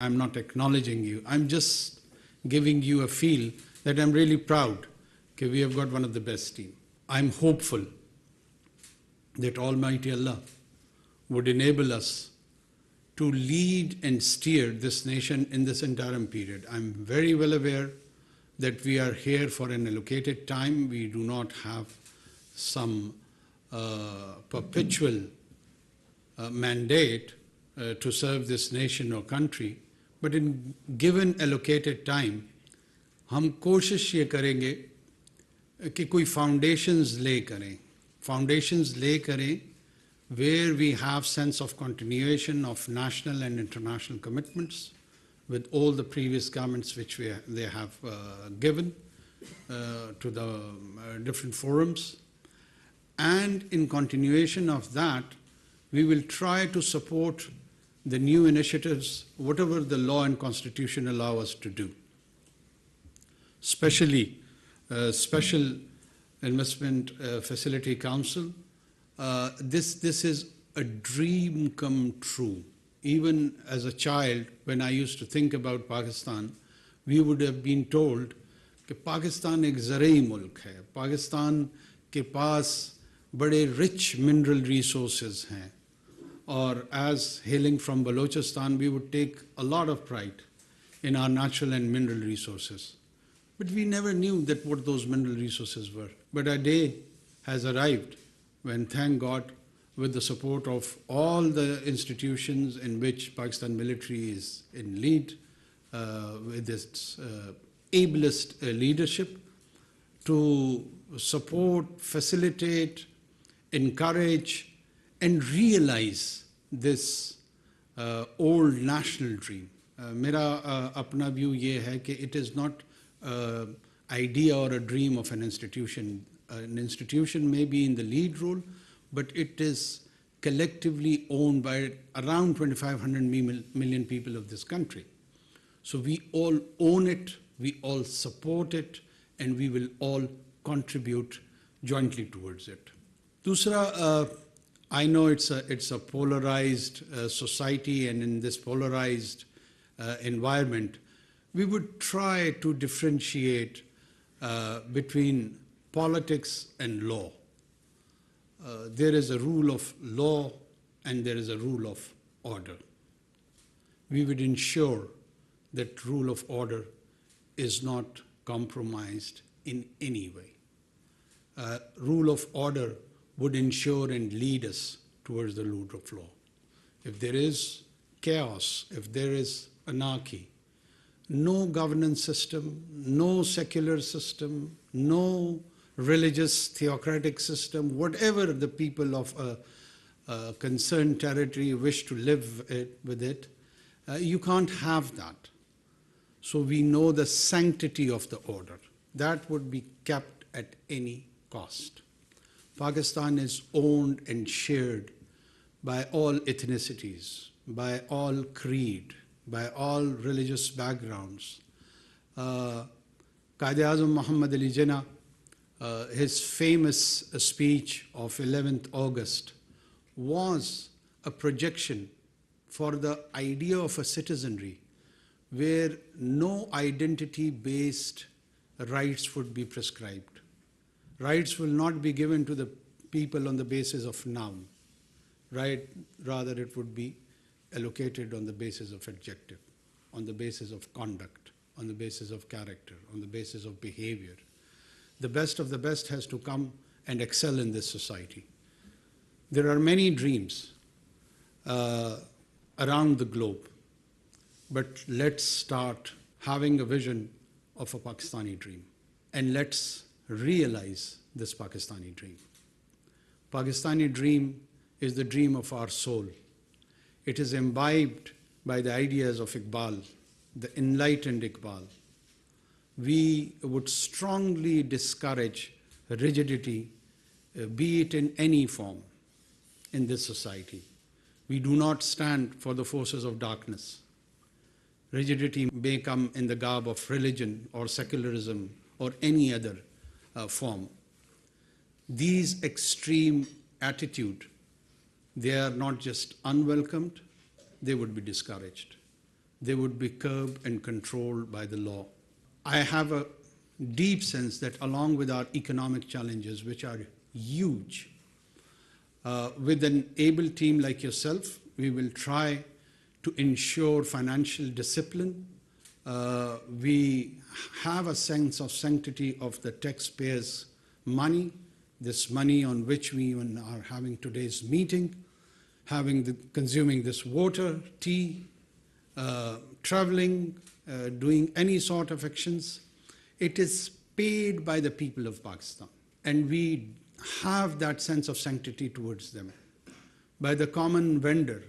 I'm not acknowledging you. I'm just giving you a feel that I'm really proud. Okay, we have got one of the best team. I'm hopeful that Almighty Allah would enable us to lead and steer this nation in this interim period. I'm very well aware that we are here for an allocated time. We do not have some perpetual mandate to serve this nation or country. But in given allocated time, हम कोशिश ये करेंगे कि कोई foundations lay करें where we have sense of continuation of national and international commitments with all the previous governments which they have given to the different forums. And in continuation of that, we will try to support the new initiatives, whatever the law and constitution allow us to do. Especially Special Investment Facility Council. This is a dream come true. Even as a child, when I used to think about Pakistan, we would have been told that Pakistan एक ज़राई मुल्क है. Pakistan के पास बड़े rich mineral resources हैं. Or as hailing from Balochistan, we would take a lot of pride in our natural and mineral resources. But we never knew that what those mineral resources were. But a day has arrived when, thank God, with the support of all the institutions in which Pakistan military is in lead, with its ablest leadership, to support, facilitate, encourage, and realize this old national dream. मेरा अपना view ये है कि it is not idea or a dream of an institution. An institution may be in the lead role, but it is collectively owned by around 2,500 million people of this country. So we all own it, we all support it, and we will all contribute jointly towards it. Dusra, I know it's a polarized society, and in this polarized environment, we would try to differentiate between politics and law. There is a rule of law and there is a rule of order. We would ensure that rule of order is not compromised in any way. Rule of order would ensure and lead us towards the rule of law. If there is chaos, if there is anarchy, no governance system, no secular system, no religious theocratic system, whatever the people of a concerned territory wish to live with it, you can't have that. So we know the sanctity of the order. That would be kept at any cost. Pakistan is owned and shared by all ethnicities, by all creed, by all religious backgrounds. Quaid-e-Azam Muhammad Ali Jinnah, his famous speech of 11th August was a projection for the idea of a citizenry where no identity-based rights would be prescribed. Rights will not be given to the people on the basis of noun, right? Rather, it would be allocated on the basis of adjective, on the basis of conduct, on the basis of character, on the basis of behavior. The best of the best has to come and excel in this society. There are many dreams around the globe, but let's start having a vision of a Pakistani dream, and let's realize this Pakistani dream. Pakistani dream is the dream of our soul. It is imbibed by the ideas of Iqbal, the enlightened Iqbal. We would strongly discourage rigidity, be it in any form, in this society. We do not stand for the forces of darkness. Rigidity may come in the garb of religion or secularism or any other form. These extreme attitudes, they are not just unwelcomed, they would be discouraged. they would be curbed and controlled by the law. I have a deep sense that along with our economic challenges, which are huge, with an able team like yourself, we will try to ensure financial discipline. We have a sense of sanctity of the taxpayers' money, this money on which we even are having today's meeting, consuming this water, tea, traveling, doing any sort of actions. It is paid by the people of Pakistan, and we have that sense of sanctity towards them. By the common vendor,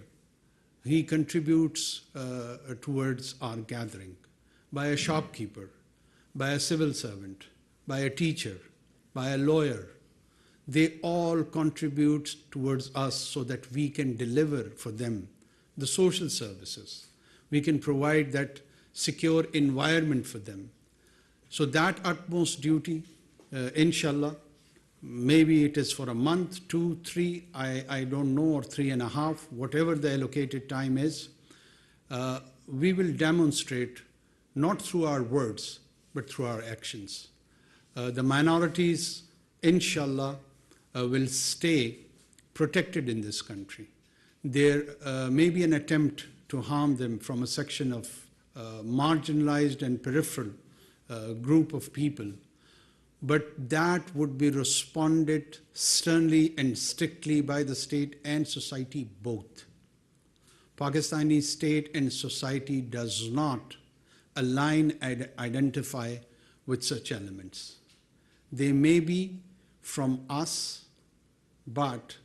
he contributes towards our gathering. By a shopkeeper, by a civil servant, by a teacher, by a lawyer, they all contribute towards us so that we can deliver for them the social services. We can provide that secure environment for them. So that utmost duty, inshallah, maybe it is for a month, 2, 3, I don't know, or 3.5, whatever the allocated time is, we will demonstrate not through our words, but through our actions. The minorities, inshallah, will stay protected in this country. There may be an attempt to harm them from a section of marginalized and peripheral group of people, but that would be responded sternly and strictly by the state and society both. Pakistani state and society does not align and identify with such elements. They may be from us, but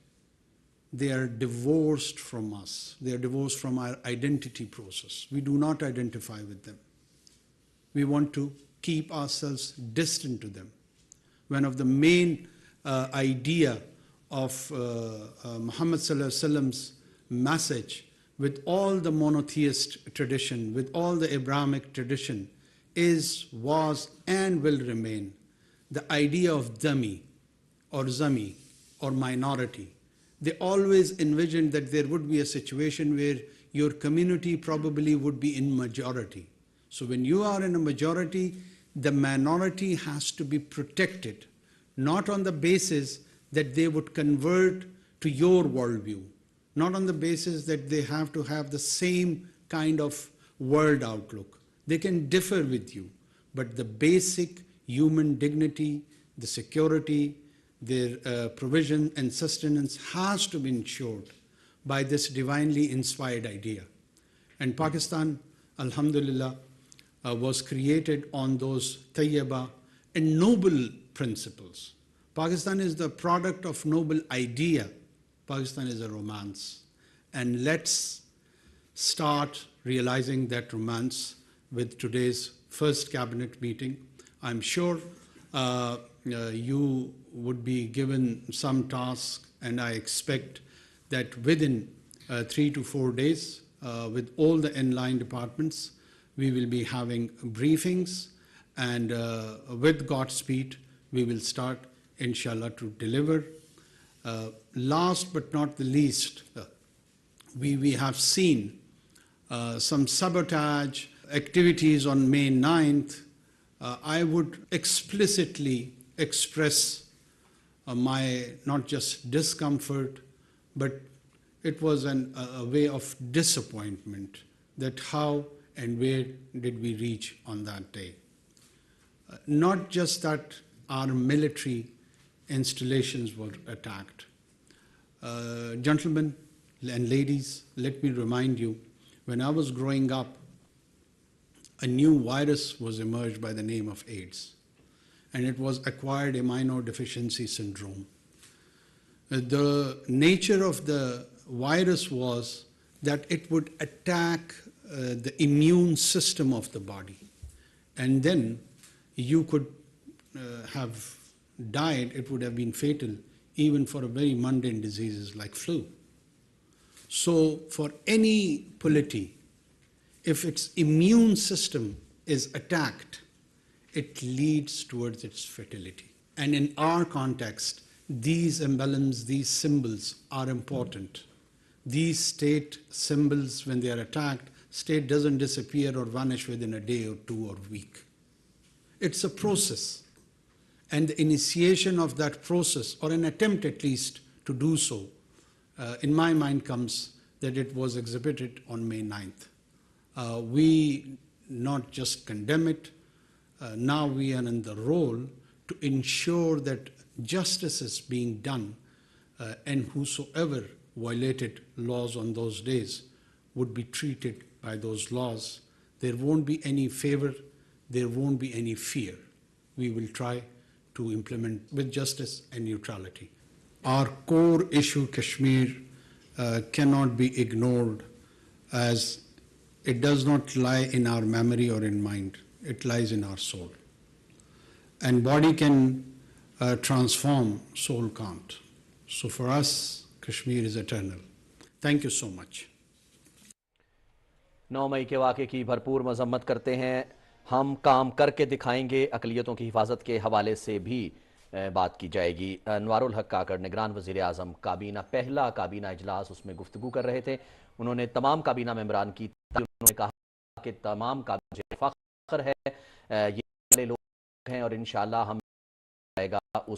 they are divorced from us. They are divorced from our identity process. We do not identify with them. We want to keep ourselves distant to them. One of the main idea of Muhammad Sallallahu Alaihi Wasallam's message with all the monotheist tradition, with all the Abrahamic tradition, was, and will remain the idea of dhami or zami or minority. They always envisioned that there would be a situation where your community probably would be in majority. So when you are in a majority, the minority has to be protected, not on the basis that they would convert to your worldview, not on the basis that they have to have the same kind of world outlook. They can differ with you, but the basic human dignity, the security, their provision and sustenance has to be ensured by this divinely inspired idea. And Pakistan, alhamdulillah, was created on those tayyaba and noble principles. Pakistan is the product of noble idea. Pakistan is a romance. And let's start realizing that romance with today's first cabinet meeting. I'm sure you would be given some task, and I expect that within 3 to 4 days, with all the inline departments, we will be having briefings, and with Godspeed, we will start, inshallah, to deliver. Last but not the least, we have seen some sabotage activities on May 9th. I would explicitly express my not just discomfort, but it was a way of disappointment that how and where did we reach on that day. Not just that our military installations were attacked. Gentlemen and ladies, let me remind you, when I was growing up, a new virus was emerged by the name of AIDS, and it was acquired immunodeficiency syndrome. The nature of the virus was that it would attack the immune system of the body, and then you could have died. It would have been fatal even for a very mundane diseases like flu. So for any polity, if its immune system is attacked, it leads towards its fatality. And in our context, these emblems, these symbols are important. These state symbols, when they are attacked, state doesn't disappear or vanish within a day or two or week. It's a process. And the initiation of that process, or an attempt at least to do so, in my mind comes that it was exhibited on May 9th. We not just condemn it, now we are in the role to ensure that justice is being done, and whosoever violated laws on those days would be treated by those laws. There won't be any favor, there won't be any fear. We will try to implement with justice and neutrality. Our core issue, Kashmir, cannot be ignored, as it does not lie in our memory or in mind. It lies in our soul. And body can transform, soul can't. So for us, Kashmir is eternal. Thank you so much. 9 मई के वाक़े की भरपूर मजम्मत करते हैं। हम काम करके दिखाएंगे। अक़लियतों की हिफाजत के हवाले से भी बात की जाएगी। अनवारुल हक काकड़, निगरान वज़ीर आज़म काबीना, पहला काबीना इजलास, उसमें गुफ्तगू कर रहे थे। उन्होंने तमाम काबीना मेंबरान की, उन्होंने कहा कि तमाम का मुझे फ़ख्र है, ये वाले लोग हैं और इंशाअल्लाह हम आएगा उस